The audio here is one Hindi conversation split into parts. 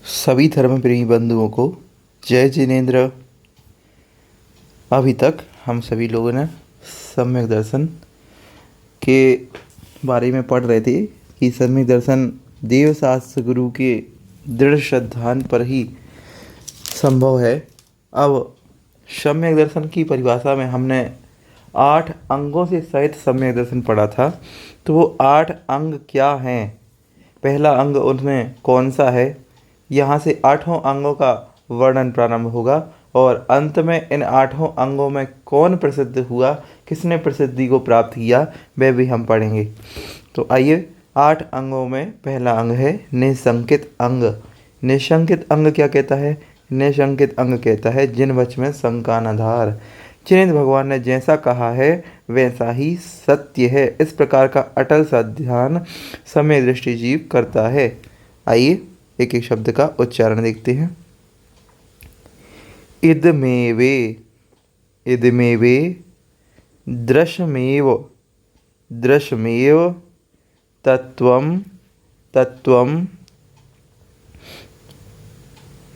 सभी धर्म प्रेमी बंधुओं को जय जिनेन्द्र। अभी तक हम सभी लोगों ने सम्यक दर्शन के बारे में पढ़ रहे थे कि सम्यक दर्शन देव शास्त्र गुरु के दृढ़ श्रद्धान पर ही संभव है। अब सम्यक दर्शन की परिभाषा में हमने 8 अंगों से सहित सम्यक दर्शन पढ़ा था। तो वो 8 अंग क्या हैं, पहला अंग उनमें कौन सा है, यहाँ से 8 अंगों का वर्णन प्रारंभ होगा और अंत में इन 8 अंगों में कौन प्रसिद्ध हुआ, किसने प्रसिद्धि को प्राप्त किया, वह भी हम पढ़ेंगे। तो आइए, 8 अंगों में पहला अंग है निशंकित अंग। निशंकित अंग क्या कहता है? निशंकित अंग कहता है जिन वच में शंका न धार। जिनेंद्र भगवान ने जैसा कहा है वैसा ही सत्य है, इस प्रकार का अटल सा ध्यान समय दृष्टि जीव करता है। आइए एक एक शब्द का उच्चारण देखते हैं। इदमेवे, इदमेवे, दृश्यमेव, दृश्यमेव, तत्वं, तत्वं,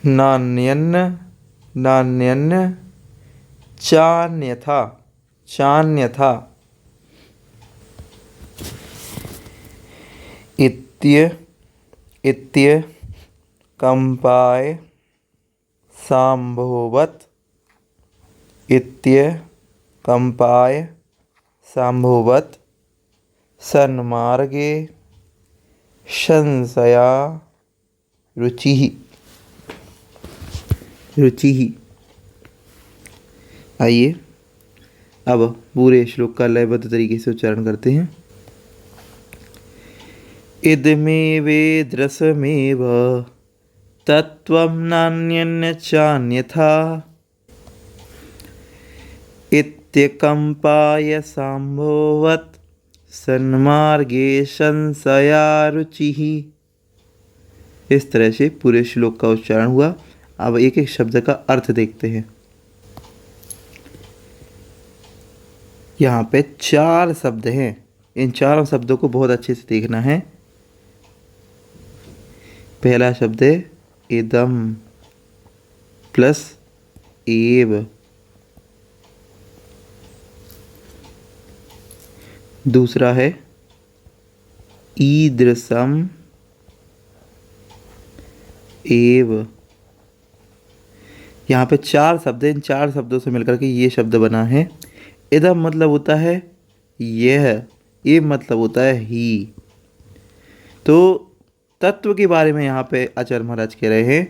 नान्यन्न, नान्यन्न, चान्यथा, चान्यथा, इत्य, इत्य, कंपाय, सांभोवत, इत्य, कंपाय, सांभोवत, सन्मार्गे, संशया, रुचिः, रुचिः। आइए अब पूरे श्लोक का लयबद्ध तरीके से उच्चारण करते हैं। इदमेवेद्रसमेव तत्त्वं नान्यन्न चान्यथा, इत्यकम्पाय सांभोवत् सन्मार्गे संशया रुचिः। इस तरह से पूरे श्लोक का उच्चारण हुआ। अब एक एक शब्द का अर्थ देखते हैं। यहाँ पे 4 शब्द हैं, इन 4 शब्दों को बहुत अच्छे से देखना है। पहला शब्द है इदम प्लस एव, दूसरा है ईदृशम एव। यहाँ पे 4 शब्द हैं, इन 4 शब्दों से मिलकर के ये शब्द बना है। इदम मतलब होता है यह, एव मतलब होता है ही। तो तत्व के बारे में यहाँ पे आचार्य महाराज कह रहे हैं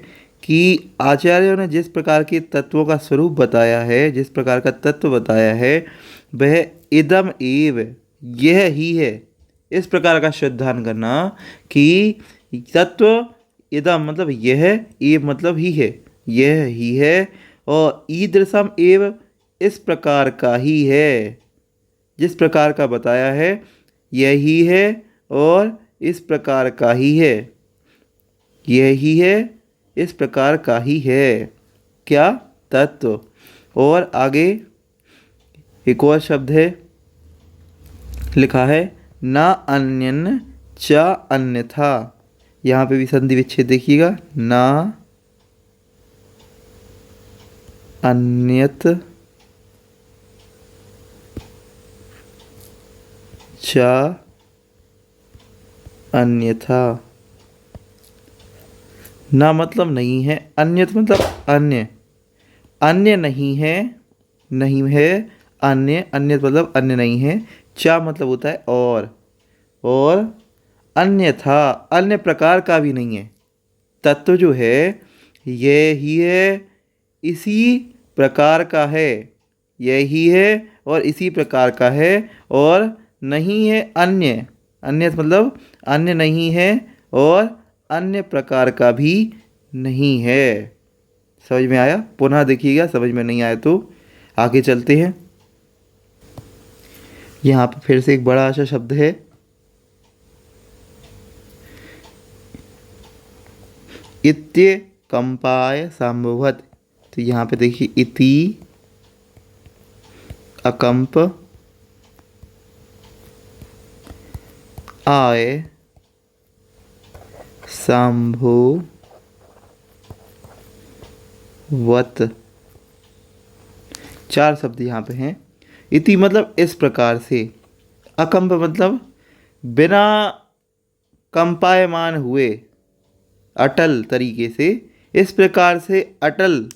कि आचार्यों ने जिस प्रकार के तत्वों का स्वरूप बताया है, जिस प्रकार का तत्व बताया है, वह इदम एव, यह ही है। इस प्रकार का श्रद्धान करना कि तत्व इदम मतलब यह, एव मतलब ही है, यह ही है, और ईदृशम एव इस प्रकार का ही है, जिस प्रकार का बताया है यही है और इस प्रकार का ही है, यही है, इस प्रकार का ही है। क्या? तत्व। और आगे एक और शब्द है, लिखा है ना अन्यन च अन्यथा। यहाँ पे भी संधि विच्छेद देखिएगा, ना अन्यत च अन्यथा। ना मतलब नहीं है, अन्यत मतलब अन्य, अन्य नहीं है, नहीं है, अन्य, अन्यत मतलब अन्य नहीं है। चा मतलब होता है और अन्यथा अन्य प्रकार का भी नहीं है। तत्व जो है ये ही है, इसी प्रकार का है, यही है और इसी प्रकार का है, और नहीं है अन्य, अन्य मतलब अन्य नहीं है और अन्य प्रकार का भी नहीं है। समझ में आया? पुनः देखिएगा, समझ में नहीं आया तो आगे चलते हैं। यहाँ पर फिर से एक बड़ा सा शब्द है इत्य कंपाय संभवत। तो यहाँ पे देखिए इति अकंप आय शंभु वत, 4 शब्द यहाँ पे हैं। इति मतलब इस प्रकार से, अकंप मतलब बिना कंपायमान हुए, अटल तरीके से, इस प्रकार से अटल,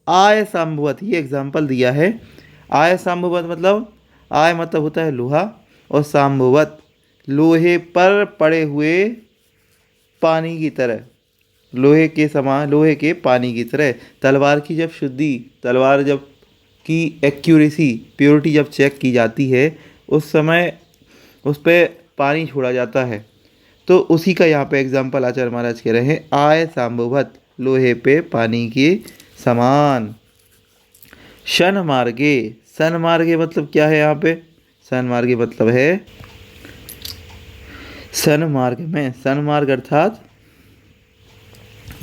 आय संभवत, ये एग्जाम्पल दिया है। आय संभवत मतलब, आय मतलब होता है लोहा, और संभवत लोहे पर पड़े हुए पानी की तरह, लोहे के समान, लोहे के पानी की तरह। तलवार की जब शुद्धि, तलवार जब की एक्यूरेसी, प्योरिटी जब चेक की जाती है, उस समय उस पर पानी छोड़ा जाता है। तो उसी का यहाँ पे एग्जाम्पल आचार्य महाराज कह रहे हैं, आय सांभवत, लोहे पे पानी के समान। शन मार्गे, सन मार्गे मतलब क्या है यहाँ पे? सन मार्गे मतलब है सन मार्ग में, सन मार्ग अर्थात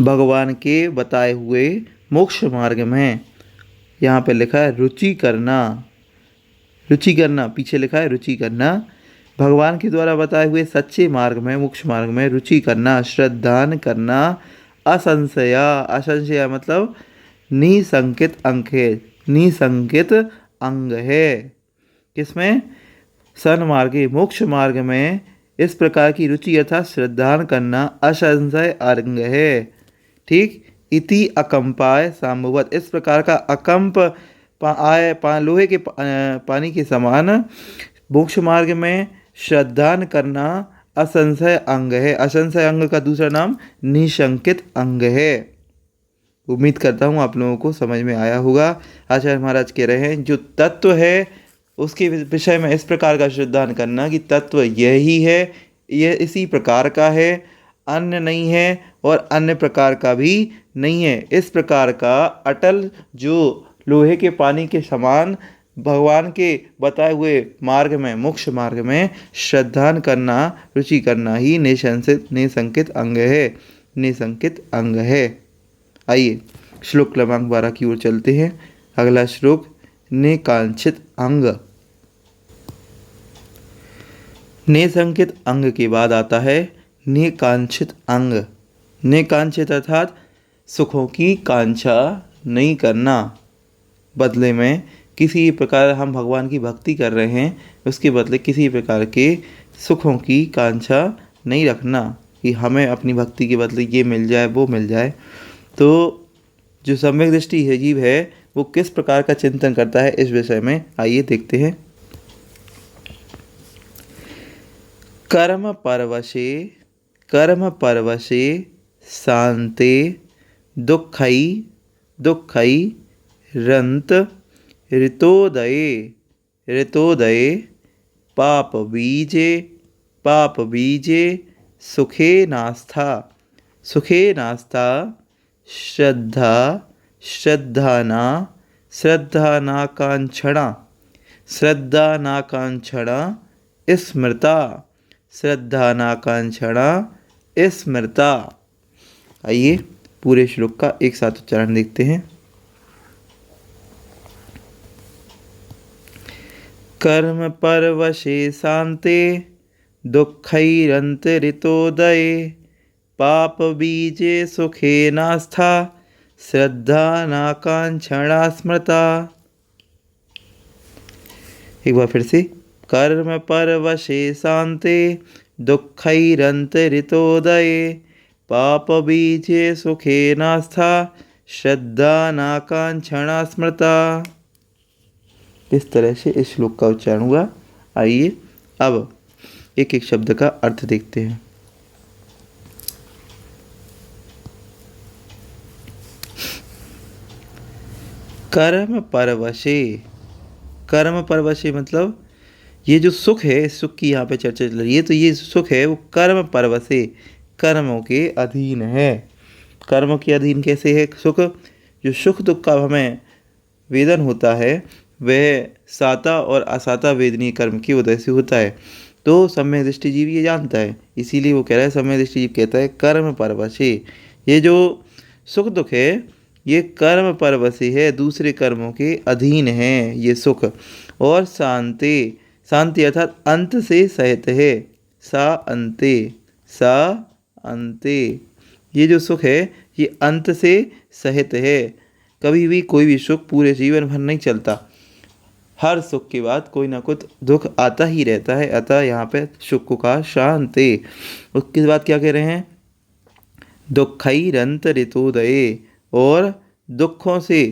भगवान के बताए हुए मोक्ष मार्ग में। यहाँ पे लिखा है रुचि करना, रुचि करना, पीछे लिखा है रुचि करना। भगवान के द्वारा बताए हुए सच्चे मार्ग में, मोक्ष मार्ग में रुचि करना, श्रद्धान करना, असंशया, असंशया मतलब निसंकित अंग है, निसंकित अंग है। किसमें? सन मार्गे, मोक्ष मार्ग में इस प्रकार की रुचि अर्थात श्रद्धान करना असंशय अंग है। ठीक। इति अकंपाय संभवत, इस प्रकार का अकंप लोहे के पानी के समान मोक्ष मार्ग में श्रद्धान करना असंशय अंग है। असंशय अंग का दूसरा नाम निशंकित अंग है। उम्मीद करता हूँ आप लोगों को समझ में आया होगा। आचार्य महाराज कह रहे हैं जो तत्व है उसके विषय में इस प्रकार का श्रद्धान करना कि तत्व यही है, यह इसी प्रकार का है, अन्य नहीं है और अन्य प्रकार का भी नहीं है। इस प्रकार का अटल जो लोहे के पानी के समान भगवान के बताए हुए मार्ग में, मोक्ष मार्ग में श्रद्धान करना, रुचि करना ही निसंकित अंग है, निसंकित अंग है। आइए श्लोक क्रमांक 12 की ओर चलते हैं। अगला श्लोक, निकांक्षित अंग। निसंकित अंग के बाद आता है निकांक्षित अंग। निकांक्षित अर्थात सुखों की कांक्षा नहीं करना, बदले में किसी प्रकार हम भगवान की भक्ति कर रहे हैं, उसके बदले किसी प्रकार के सुखों की कांक्षा नहीं रखना कि हमें अपनी भक्ति के बदले ये मिल जाए, वो मिल जाए। तो जो सम्यक दृष्टि है जीव है, वो किस प्रकार का चिंतन करता है इस विषय में आइए देखते हैं। कर्म परवशे, कर्म परवशे शांते दुःखई, दुःखई रंत ऋतोदये, ऋतोदये पाप बीजे, पाप बीजे सुखे नास्था, सुखे नास्था श्रद्धा, श्रद्धाना, श्रद्धानाकांक्षणा, श्रद्धानाकांक्षणा स्मृता, श्रद्धानाकांक्षणा स्मृता। आइए पूरे श्लोक का एक साथ उच्चारण देखते हैं। कर्म परवशे शांते दुःखैरन्तरितोदये पाप बीजे सुखे नास्था श्रद्धानाकांक्षणा स्मृता। एक बार फिर से, कर्म परवशे शांते दुःखैरन्तरितोदये पाप बीजे सुखे नास्था श्रद्धानाकांक्षणा स्मृता। इस तरह से इस श्लोक का उच्चारण हुआ। आइए अब एक एक शब्द का अर्थ देखते हैं। कर्म परवशे, कर्म परवशे मतलब ये जो सुख है, इस सुख की यहाँ पे चर्चा चल रही है। तो ये सुख है वो कर्म परवशे, कर्मों के अधीन है। कर्मों के अधीन कैसे है सुख? जो सुख दुख का हमें वेदन होता है वह साता और असाता वेदनीय कर्म की वजह से होता है। तो सम्यक दृष्टि जीव ये जानता है, इसीलिए वो कह रहा है, सम्यक दृष्टि जीव कहता है कर्म परवशे, ये जो सुख दुख है ये कर्म परवशे है, दूसरे कर्मों के अधीन है ये सुख। और शांति, शांति अर्थात अंत से सहित है, सा अंते, सा अंते, ये जो सुख है ये अंत से सहित है। कभी भी कोई भी सुख पूरे जीवन भर नहीं चलता, हर सुख के बाद कोई ना कुछ दुख आता ही रहता है। अतः यहाँ पे सुख का शांति। उसके बाद क्या कह रहे हैं, दुखैरंत ऋतोदये, और दुखों से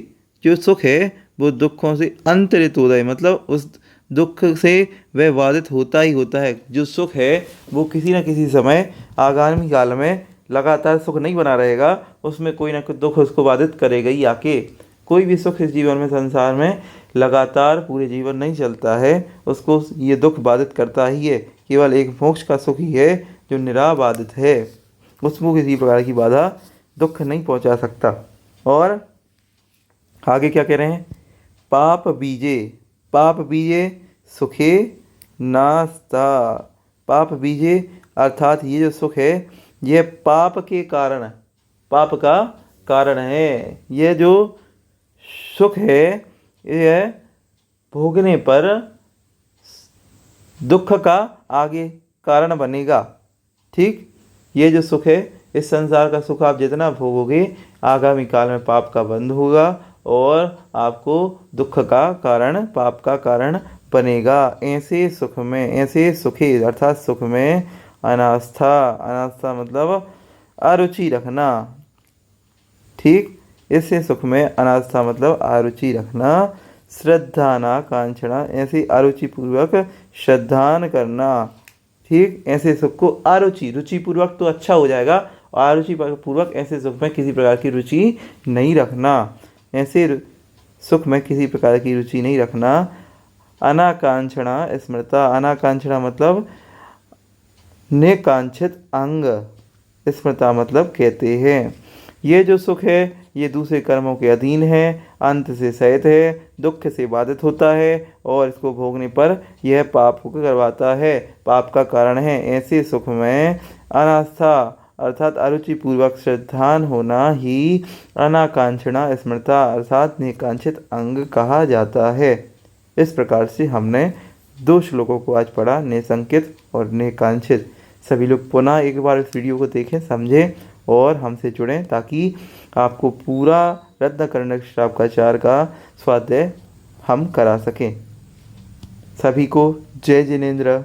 जो सुख है वो दुखों से अंत ऋतोदय, मतलब उस दुख से वह बाधित होता ही होता है। जो सुख है वो किसी न किसी समय आगामी काल में लगातार सुख नहीं बना रहेगा, उसमें कोई ना कोई दुख उसको बाधित करेगा ही आके। कोई भी सुख इस जीवन में, संसार में लगातार पूरे जीवन नहीं चलता है, उसको ये दुख बाधित करता ही है। केवल एक मोक्ष का सुख ही है जो निराबाधित है, उसको किसी प्रकार की बाधा दुख नहीं पहुंचा सकता। और आगे क्या कह रहे हैं, पाप बीजे सुखे नास्ता। पाप बीजे अर्थात ये जो सुख है यह पाप के कारण, पाप का कारण है। यह जो सुख है यह भोगने पर दुख का आगे कारण बनेगा। ठीक, ये जो सुख है, इस संसार का सुख आप जितना भोगोगे आगामी काल में पाप का बंध होगा और आपको दुख का कारण, पाप का कारण बनेगा। ऐसे सुख में, ऐसे सुखे अर्थात सुख में अनास्था मतलब अरुचि रखना। ठीक, इससे सुख में अनास्था मतलब अरुचि रखना। श्रद्धा ना कांक्षणा, ऐसे अरुचि पूर्वक श्रद्धान करना। ठीक, ऐसे सुख को अरुचि, रुचि पूर्वक तो अच्छा हो जाएगा, अरुचि पूर्वक ऐसे सुख में किसी प्रकार की रुचि नहीं रखना। ऐसे सुख में किसी प्रकार की रुचि नहीं रखना। अनाकांक्षणा स्मृता, अनाकांक्षणा मतलब निकांक्षित अंग, स्मृता मतलब कहते हैं ये जो सुख है ये दूसरे कर्मों के अधीन है, अंत से सहित है, दुख से बाधित होता है और इसको भोगने पर यह पाप को करवाता है, पाप का कारण है। ऐसे सुख में अनास्था अर्थात अरुचि पूर्वक श्रद्धान होना ही अनाकांक्षणा स्मृता अर्थात निकांक्षित अंग कहा जाता है। इस प्रकार से हमने 2 श्लोकों को आज पढ़ा, निसंकित और निकांक्षित। सभी लोग पुनः एक बार इस वीडियो को देखें, समझें और हमसे जुड़ें ताकि आपको पूरा रत्नकर्णक श्रावकाचार का स्वाध्याय हम करा सकें। सभी को जय जिनेंद्र।